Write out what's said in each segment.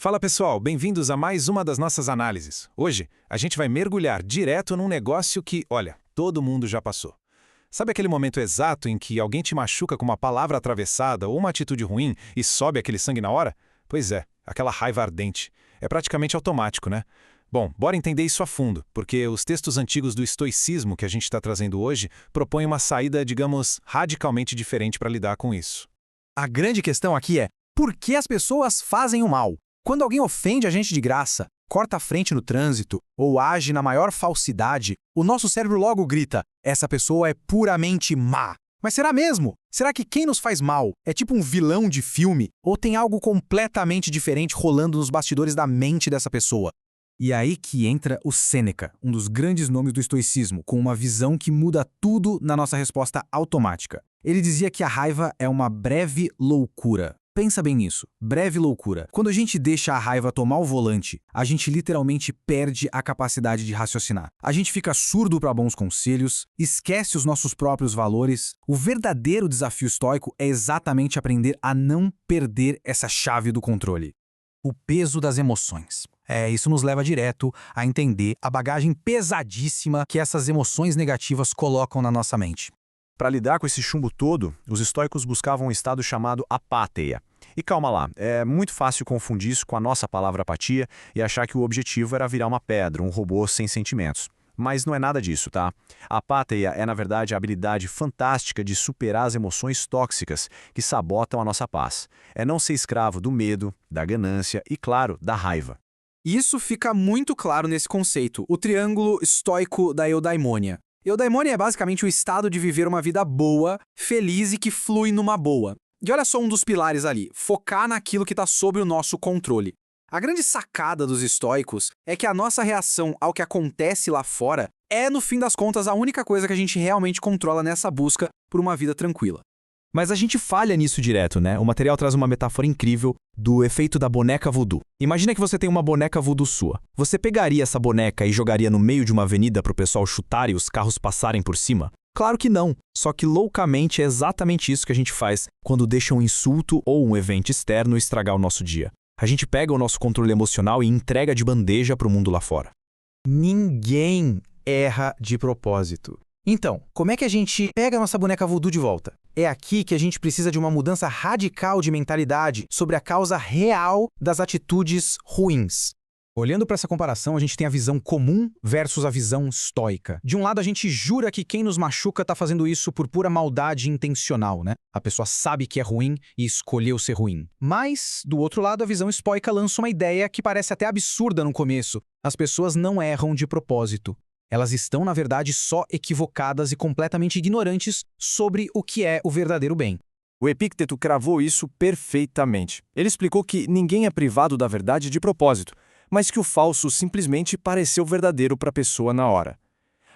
Fala pessoal, bem-vindos a mais uma das nossas análises. Hoje, a gente vai mergulhar direto num negócio que, olha, todo mundo já passou. Sabe aquele momento exato em que alguém te machuca com uma palavra atravessada ou uma atitude ruim e sobe aquele sangue na hora? Pois é, aquela raiva ardente. É praticamente automático, né? Bom, bora entender isso a fundo, porque os textos antigos do estoicismo que a gente está trazendo hoje propõem uma saída, digamos, radicalmente diferente para lidar com isso. A grande questão aqui é, por que as pessoas fazem o mal? Quando alguém ofende a gente de graça, corta a frente no trânsito ou age na maior falsidade, o nosso cérebro logo grita, essa pessoa é puramente má. Mas será mesmo? Será que quem nos faz mal é tipo um vilão de filme ou tem algo completamente diferente rolando nos bastidores da mente dessa pessoa? E aí que entra o Sêneca, um dos grandes nomes do estoicismo, com uma visão que muda tudo na nossa resposta automática. Ele dizia que a raiva é uma breve loucura. Pensa bem nisso, breve loucura. Quando a gente deixa a raiva tomar o volante, a gente literalmente perde a capacidade de raciocinar. A gente fica surdo para bons conselhos, esquece os nossos próprios valores. O verdadeiro desafio estoico é exatamente aprender a não perder essa chave do controle. O peso das emoções. Isso nos leva direto a entender a bagagem pesadíssima que essas emoções negativas colocam na nossa mente. Para lidar com esse chumbo todo, os estoicos buscavam um estado chamado apáteia. E calma lá, é muito fácil confundir isso com a nossa palavra apatia e achar que o objetivo era virar uma pedra, um robô sem sentimentos. Mas não é nada disso, tá? A apáteia é, na verdade, a habilidade fantástica de superar as emoções tóxicas que sabotam a nossa paz. É não ser escravo do medo, da ganância e, claro, da raiva. Isso fica muito claro nesse conceito, o triângulo estoico da eudaimonia. Eudaimonia é basicamente o estado de viver uma vida boa, feliz e que flui numa boa. E olha só um dos pilares ali, focar naquilo que está sob o nosso controle. A grande sacada dos estoicos é que a nossa reação ao que acontece lá fora é, no fim das contas, a única coisa que a gente realmente controla nessa busca por uma vida tranquila. Mas a gente falha nisso direto, né? O material traz uma metáfora incrível do efeito da boneca voodoo. Imagina que você tem uma boneca voodoo sua. Você pegaria essa boneca e jogaria no meio de uma avenida para o pessoal chutar e os carros passarem por cima? Claro que não. Só que loucamente é exatamente isso que a gente faz quando deixa um insulto ou um evento externo estragar o nosso dia. A gente pega o nosso controle emocional e entrega de bandeja para o mundo lá fora. Ninguém erra de propósito. Então, como é que a gente pega a nossa boneca voodoo de volta? É aqui que a gente precisa de uma mudança radical de mentalidade sobre a causa real das atitudes ruins. Olhando para essa comparação, a gente tem a visão comum versus a visão estoica. De um lado, a gente jura que quem nos machuca está fazendo isso por pura maldade intencional, né? A pessoa sabe que é ruim e escolheu ser ruim. Mas, do outro lado, a visão estoica lança uma ideia que parece até absurda no começo. As pessoas não erram de propósito. Elas estão, na verdade, só equivocadas e completamente ignorantes sobre o que é o verdadeiro bem. O Epícteto cravou isso perfeitamente. Ele explicou que ninguém é privado da verdade de propósito, mas que o falso simplesmente pareceu verdadeiro para a pessoa na hora.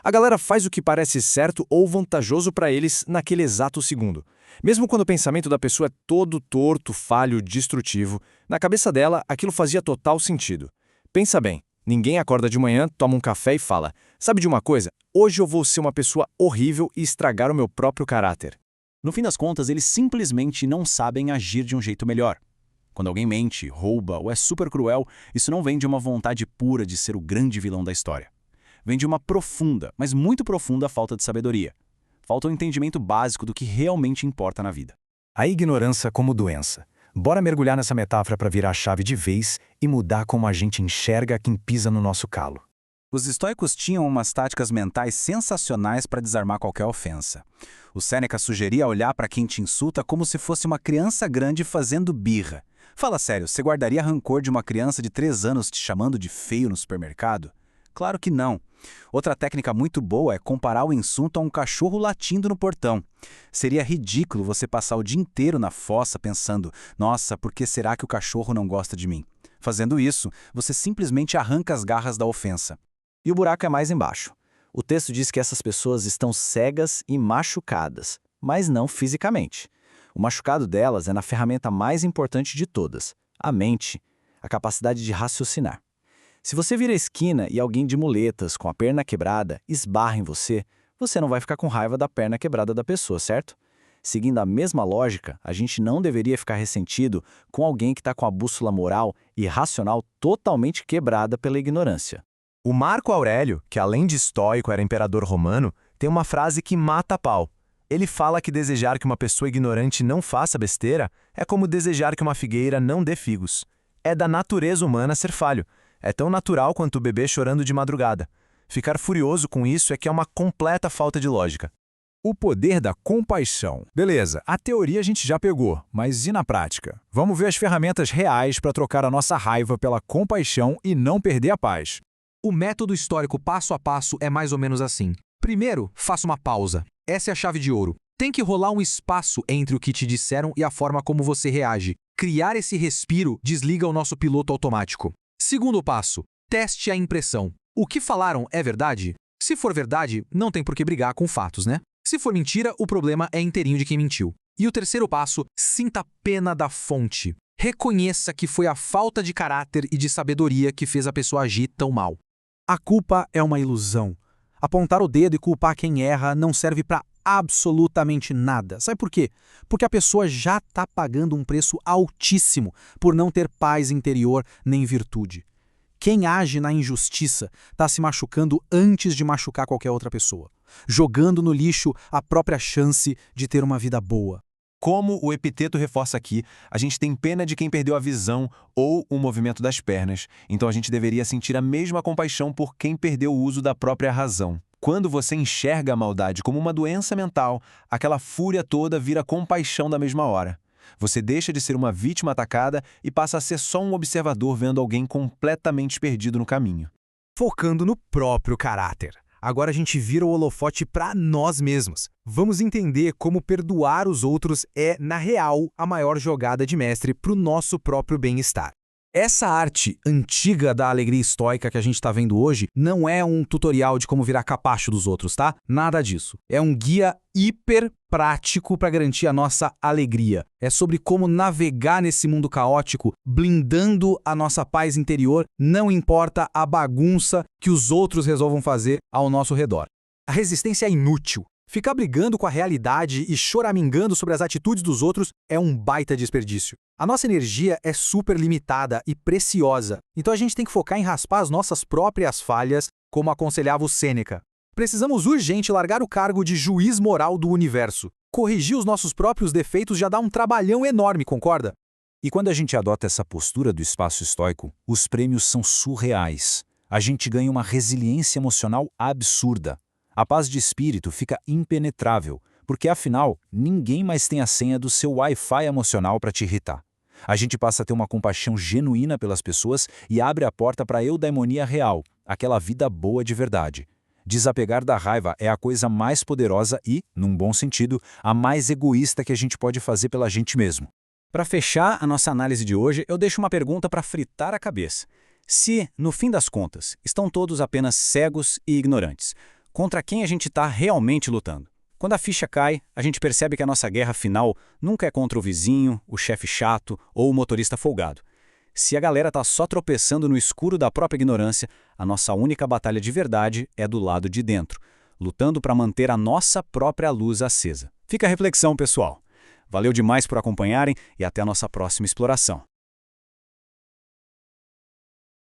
A galera faz o que parece certo ou vantajoso para eles naquele exato segundo. Mesmo quando o pensamento da pessoa é todo torto, falho, destrutivo, na cabeça dela aquilo fazia total sentido. Pensa bem. Ninguém acorda de manhã, toma um café e fala, sabe de uma coisa? Hoje eu vou ser uma pessoa horrível e estragar o meu próprio caráter. No fim das contas, eles simplesmente não sabem agir de um jeito melhor. Quando alguém mente, rouba ou é super cruel, isso não vem de uma vontade pura de ser o grande vilão da história. Vem de uma profunda, mas muito profunda falta de sabedoria. Falta um entendimento básico do que realmente importa na vida. A ignorância como doença. Bora mergulhar nessa metáfora para virar a chave de vez e mudar como a gente enxerga quem pisa no nosso calo. Os estoicos tinham umas táticas mentais sensacionais para desarmar qualquer ofensa. O Sêneca sugeria olhar para quem te insulta como se fosse uma criança grande fazendo birra. Fala sério, você guardaria rancor de uma criança de 3 anos te chamando de feio no supermercado? Claro que não. Outra técnica muito boa é comparar o insulto a um cachorro latindo no portão. Seria ridículo você passar o dia inteiro na fossa pensando, nossa, por que será que o cachorro não gosta de mim? Fazendo isso, você simplesmente arranca as garras da ofensa. E o buraco é mais embaixo. O texto diz que essas pessoas estão cegas e machucadas, mas não fisicamente. O machucado delas é na ferramenta mais importante de todas, a mente, a capacidade de raciocinar. Se você vira a esquina e alguém de muletas, com a perna quebrada, esbarra em você, você não vai ficar com raiva da perna quebrada da pessoa, certo? Seguindo a mesma lógica, a gente não deveria ficar ressentido com alguém que está com a bússola moral e racional totalmente quebrada pela ignorância. O Marco Aurélio, que além de estoico era imperador romano, tem uma frase que mata a pau. Ele fala que desejar que uma pessoa ignorante não faça besteira é como desejar que uma figueira não dê figos. É da natureza humana ser falho. É tão natural quanto o bebê chorando de madrugada. Ficar furioso com isso é que é uma completa falta de lógica. O poder da compaixão. Beleza, a teoria a gente já pegou, mas e na prática? Vamos ver as ferramentas reais para trocar a nossa raiva pela compaixão e não perder a paz. O método histórico passo a passo é mais ou menos assim. Primeiro, faça uma pausa. Essa é a chave de ouro. Tem que rolar um espaço entre o que te disseram e a forma como você reage. Criar esse respiro desliga o nosso piloto automático. Segundo passo, teste a impressão. O que falaram é verdade? Se for verdade, não tem por que brigar com fatos, né? Se for mentira, o problema é inteirinho de quem mentiu. E o terceiro passo, sinta pena da fonte. Reconheça que foi a falta de caráter e de sabedoria que fez a pessoa agir tão mal. A culpa é uma ilusão. Apontar o dedo e culpar quem erra não serve para absolutamente nada. Sabe por quê? Porque a pessoa já está pagando um preço altíssimo por não ter paz interior nem virtude. Quem age na injustiça está se machucando antes de machucar qualquer outra pessoa, jogando no lixo a própria chance de ter uma vida boa. Como o epiteto reforça aqui, a gente tem pena de quem perdeu a visão ou o movimento das pernas, então a gente deveria sentir a mesma compaixão por quem perdeu o uso da própria razão. Quando você enxerga a maldade como uma doença mental, aquela fúria toda vira compaixão da mesma hora. Você deixa de ser uma vítima atacada e passa a ser só um observador vendo alguém completamente perdido no caminho. Focando no próprio caráter. Agora a gente vira o holofote para nós mesmos. Vamos entender como perdoar os outros é, na real, a maior jogada de mestre para o nosso próprio bem-estar. Essa arte antiga da alegria estoica que a gente está vendo hoje não é um tutorial de como virar capacho dos outros, tá? Nada disso. É um guia hiper prático para garantir a nossa alegria. É sobre como navegar nesse mundo caótico, blindando a nossa paz interior, não importa a bagunça que os outros resolvam fazer ao nosso redor. A resistência é inútil. Ficar brigando com a realidade e choramingando sobre as atitudes dos outros é um baita desperdício. A nossa energia é super limitada e preciosa, então a gente tem que focar em raspar as nossas próprias falhas, como aconselhava o Sêneca. Precisamos urgente largar o cargo de juiz moral do universo. Corrigir os nossos próprios defeitos já dá um trabalhão enorme, concorda? E quando a gente adota essa postura do espaço estoico, os prêmios são surreais. A gente ganha uma resiliência emocional absurda. A paz de espírito fica impenetrável, porque afinal, ninguém mais tem a senha do seu Wi-Fi emocional para te irritar. A gente passa a ter uma compaixão genuína pelas pessoas e abre a porta para a eudaimonia real, aquela vida boa de verdade. Desapegar da raiva é a coisa mais poderosa e, num bom sentido, a mais egoísta que a gente pode fazer pela gente mesmo. Para fechar a nossa análise de hoje, eu deixo uma pergunta para fritar a cabeça. Se, no fim das contas, estão todos apenas cegos e ignorantes, contra quem a gente está realmente lutando? Quando a ficha cai, a gente percebe que a nossa guerra final nunca é contra o vizinho, o chefe chato ou o motorista folgado. Se a galera está só tropeçando no escuro da própria ignorância, a nossa única batalha de verdade é do lado de dentro, lutando para manter a nossa própria luz acesa. Fica a reflexão, pessoal. Valeu demais por acompanharem e até a nossa próxima exploração.